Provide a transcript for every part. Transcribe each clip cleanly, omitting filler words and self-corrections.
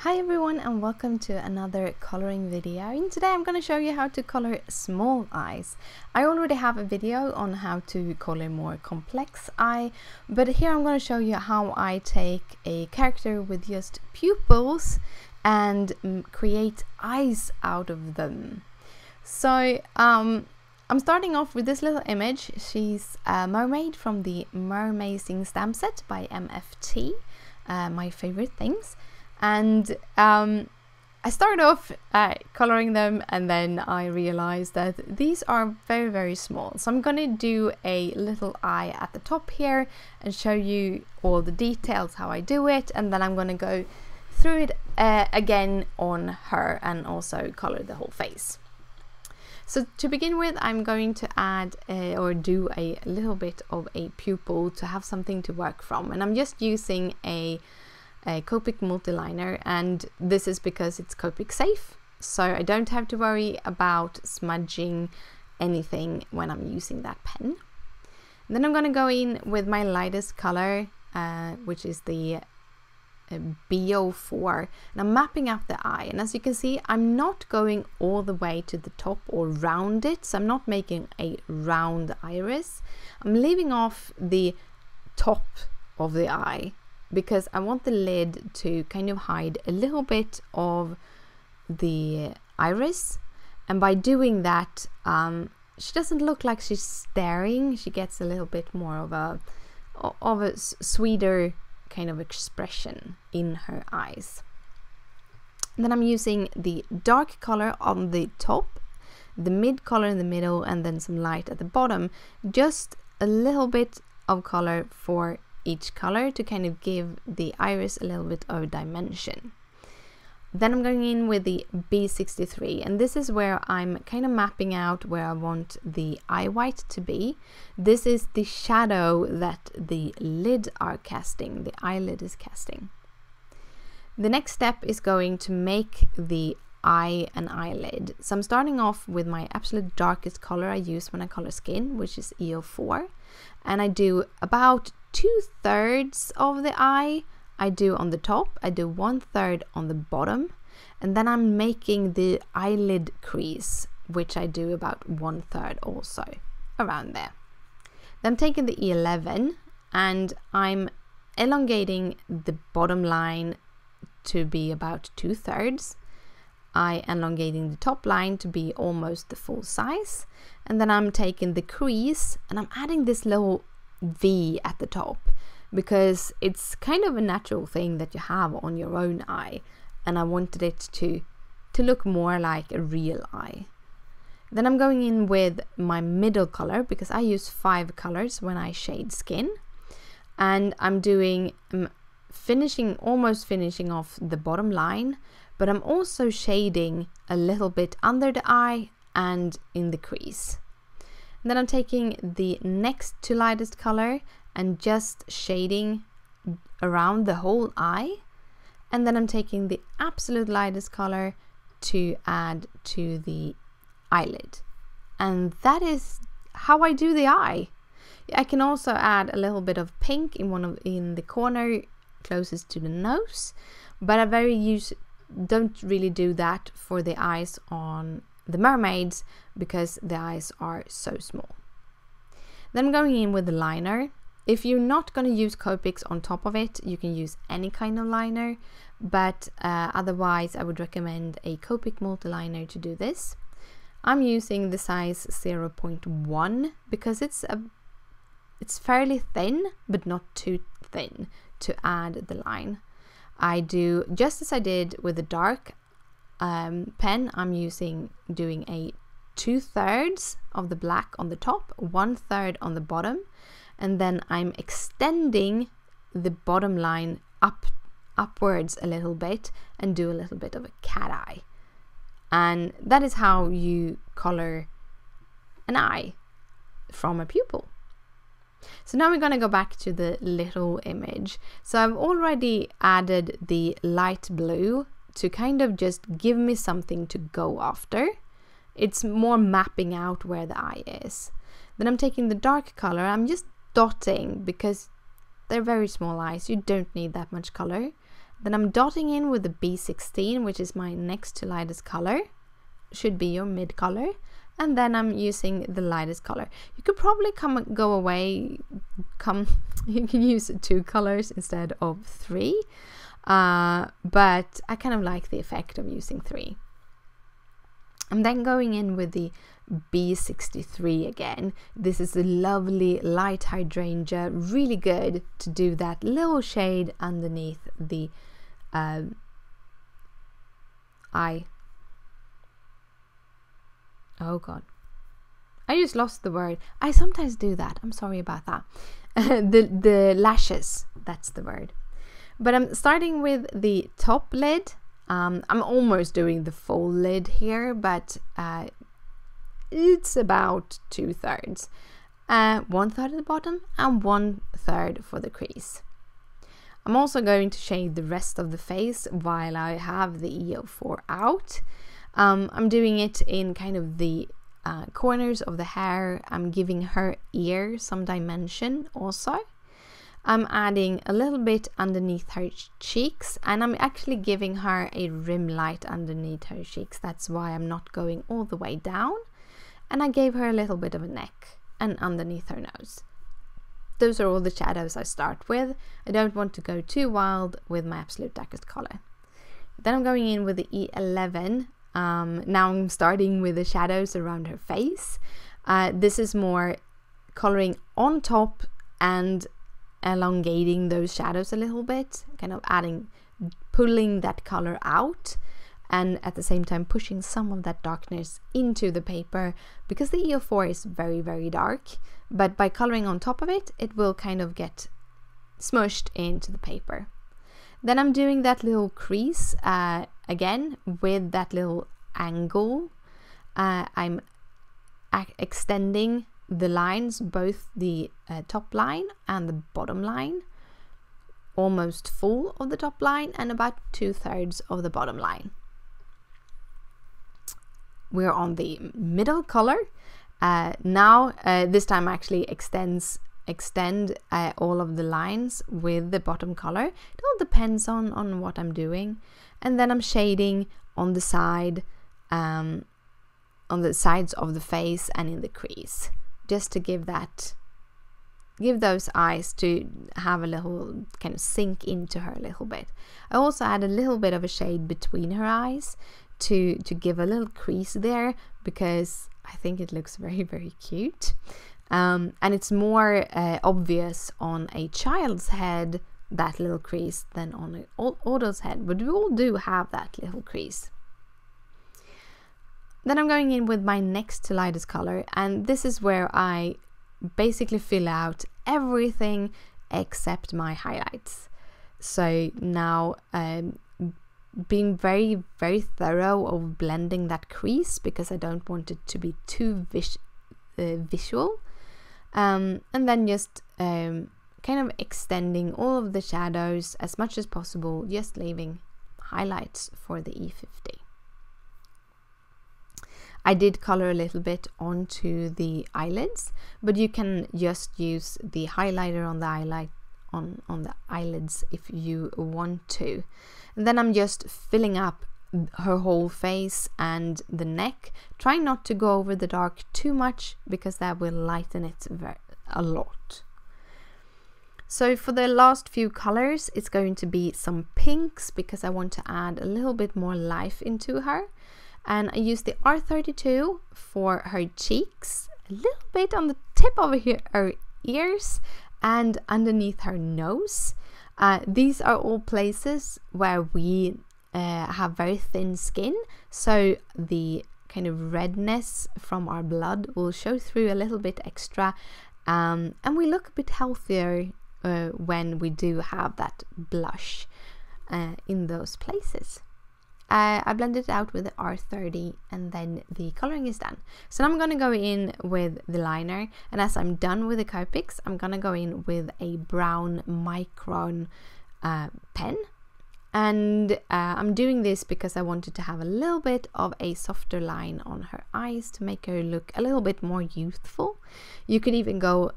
Hi everyone and welcome to another coloring video, and today I'm going to show you how to color small eyes. I already have a video on how to color more complex eye, but here I'm going to show you how I take a character with just pupils and create eyes out of them. So I'm starting off with this little image. She's a mermaid from the Mermazing Stampset by MFT, my favorite things. And I started off coloring them, and then I realized that these are very, very small. So I'm going to do a little eye at the top here and show you all the details, how I do it. And then I'm going to go through it again on her and also color the whole face. So to begin with, I'm going to add or do a little bit of a pupil to have something to work from. And I'm just using a Copic Multiliner, and this is because it's Copic safe, so I don't have to worry about smudging anything when I'm using that pen. And then I'm going to go in with my lightest color, which is the BO4, and I'm mapping out the eye. And as you can see, I'm not going all the way to the top or round it, so I'm not making a round iris. I'm leaving off the top of the eye because I want the lid to kind of hide a little bit of the iris, and by doing that she doesn't look like she's staring. She gets a little bit more of a sweeter kind of expression in her eyes. And then I'm using the dark color on the top, the mid color in the middle, and then some light at the bottom, just a little bit of color for each color to kind of give the iris a little bit of dimension. Then I'm going in with the B63, and this is where I'm kind of mapping out where I want the eye white to be. This is the shadow that the lid are casting, the eyelid is casting. The next step is going to make the eye an eyelid. So I'm starting off with my absolute darkest color I use when I color skin, which is EO4, and I do about 2/3 of the eye I do on the top, I do 1/3 on the bottom, and then I'm making the eyelid crease, which I do about 1/3 also, around there. Then I'm taking the E11 and I'm elongating the bottom line to be about 2/3. I elongating the top line to be almost the full size, and then I'm taking the crease and I'm adding this little V at the top because it's kind of a natural thing that you have on your own eye, and I wanted it to look more like a real eye. Then I'm going in with my middle color because I use 5 colors when I shade skin, and I'm doing almost finishing off the bottom line, but I'm also shading a little bit under the eye and in the crease. And then I'm taking the next to lightest color and just shading around the whole eye, and then I'm taking the absolute lightest color to add to the eyelid, and that is how I do the eye. I can also add a little bit of pink in the corner closest to the nose, but I don't really do that for the eyes on the mermaids because the eyes are so small. Then I'm going in with the liner. If you're not going to use Copics on top of it, you can use any kind of liner, but otherwise I would recommend a Copic Multiliner to do this. I'm using the size 0.1 because it's fairly thin but not too thin to add the line. I do just as I did with the dark pen. I'm doing a 2/3 of the black on the top, 1/3 on the bottom, and then I'm extending the bottom line upwards a little bit and do a little bit of a cat eye. And that is how you color an eye from a pupil. So now we're going to go back to the little image. So I've already added the light blue to kind of just give me something to go after. It's more mapping out where the eye is. Then I'm taking the dark color. I'm just dotting because they're very small eyes. You don't need that much color. Then I'm dotting in with the B16, which is my next to lightest color, should be your mid color, and then I'm using the lightest color. You could probably you can use 2 colors instead of 3, but I kind of like the effect of using 3. I'm then going in with the B63 again. This is a lovely light hydrangea, really good to do that little shade underneath the eye. Oh god, I just lost the word. I sometimes do that, I'm sorry about that. The lashes, that's the word. But I'm starting with the top lid. I'm almost doing the full lid here, but it's about 2/3. 1/3 at the bottom and 1/3 for the crease. I'm also going to shade the rest of the face while I have the EO4 out. I'm doing it in kind of the corners of the hair. I'm giving her ear some dimension also. I'm adding a little bit underneath her cheeks, and I'm actually giving her a rim light underneath her cheeks. That's why I'm not going all the way down. And I gave her a little bit of a neck and underneath her nose. Those are all the shadows I start with. I don't want to go too wild with my absolute darkest color. Then I'm going in with the E11. Now I'm starting with the shadows around her face. This is more coloring on top and elongating those shadows a little bit, kind of pulling that color out, and at the same time pushing some of that darkness into the paper, because the EO4 is very, very dark, but by coloring on top of it, it will kind of get smushed into the paper. Then I'm doing that little crease again with that little angle. I'm extending the lines, both the top line and the bottom line, almost full of the top line and about 2/3 of the bottom line. We're on the middle color. Now this time I actually extend all of the lines with the bottom color. It all depends on what I'm doing. And then I'm shading on the side, on the sides of the face and in the crease, just to give those eyes to have a little kind of sink into her a little bit. I also add a little bit of a shade between her eyes to give a little crease there, because I think it looks very, very cute. And it's more obvious on a child's head, that little crease, than on an adult's head, but we all do have that little crease. Then I'm going in with my next to lightest color, and this is where I basically fill out everything except my highlights. So now being very, very thorough of blending that crease, because I don't want it to be too visual, and then just kind of extending all of the shadows as much as possible, just leaving highlights for the E50. I did color a little bit onto the eyelids, but you can just use the highlighter on the eyelids if you want to. And then I'm just filling up her whole face and the neck, trying not to go over the dark too much, because that will lighten it a lot. So for the last few colors, it's going to be some pinks, because I want to add a little bit more life into her. And I use the R32 for her cheeks, a little bit on the tip of her ears and underneath her nose. These are all places where we have very thin skin, so the kind of redness from our blood will show through a little bit extra, and we look a bit healthier when we do have that blush in those places. I blended it out with the R30, and then the coloring is done. So now I'm going to go in with the liner, and as I'm done with the Copics, I'm going to go in with a brown MICRON pen. And I'm doing this because I wanted to have a little bit of a softer line on her eyes to make her look a little bit more youthful. You could even go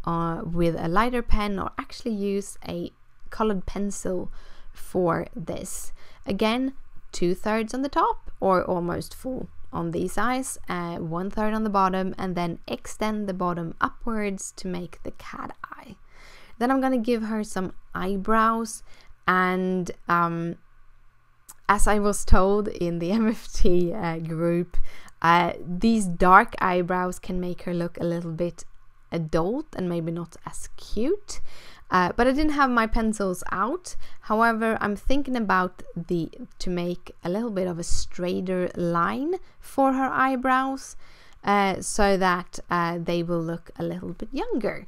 with a lighter pen, or actually use a colored pencil for this. Again, 2/3 on the top, or almost full on these eyes, 1/3 on the bottom, and then extend the bottom upwards to make the cat eye. Then I'm gonna give her some eyebrows, and as I was told in the MFT group, these dark eyebrows can make her look a little bit adult and maybe not as cute. But I didn't have my pencils out. However, I'm thinking about to make a little bit of a straighter line for her eyebrows, so that they will look a little bit younger.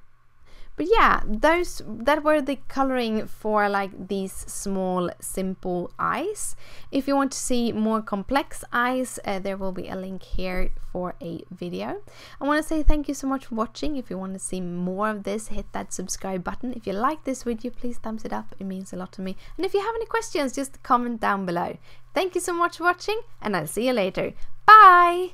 But yeah, that were the coloring for like these small simple eyes. If you want to see more complex eyes, there will be a link here for a video. I want to say thank you so much for watching. If you want to see more of this, hit that subscribe button. If you like this video, please thumbs it up. It means a lot to me. And if you have any questions, just comment down below. Thank you so much for watching, and I'll see you later. Bye!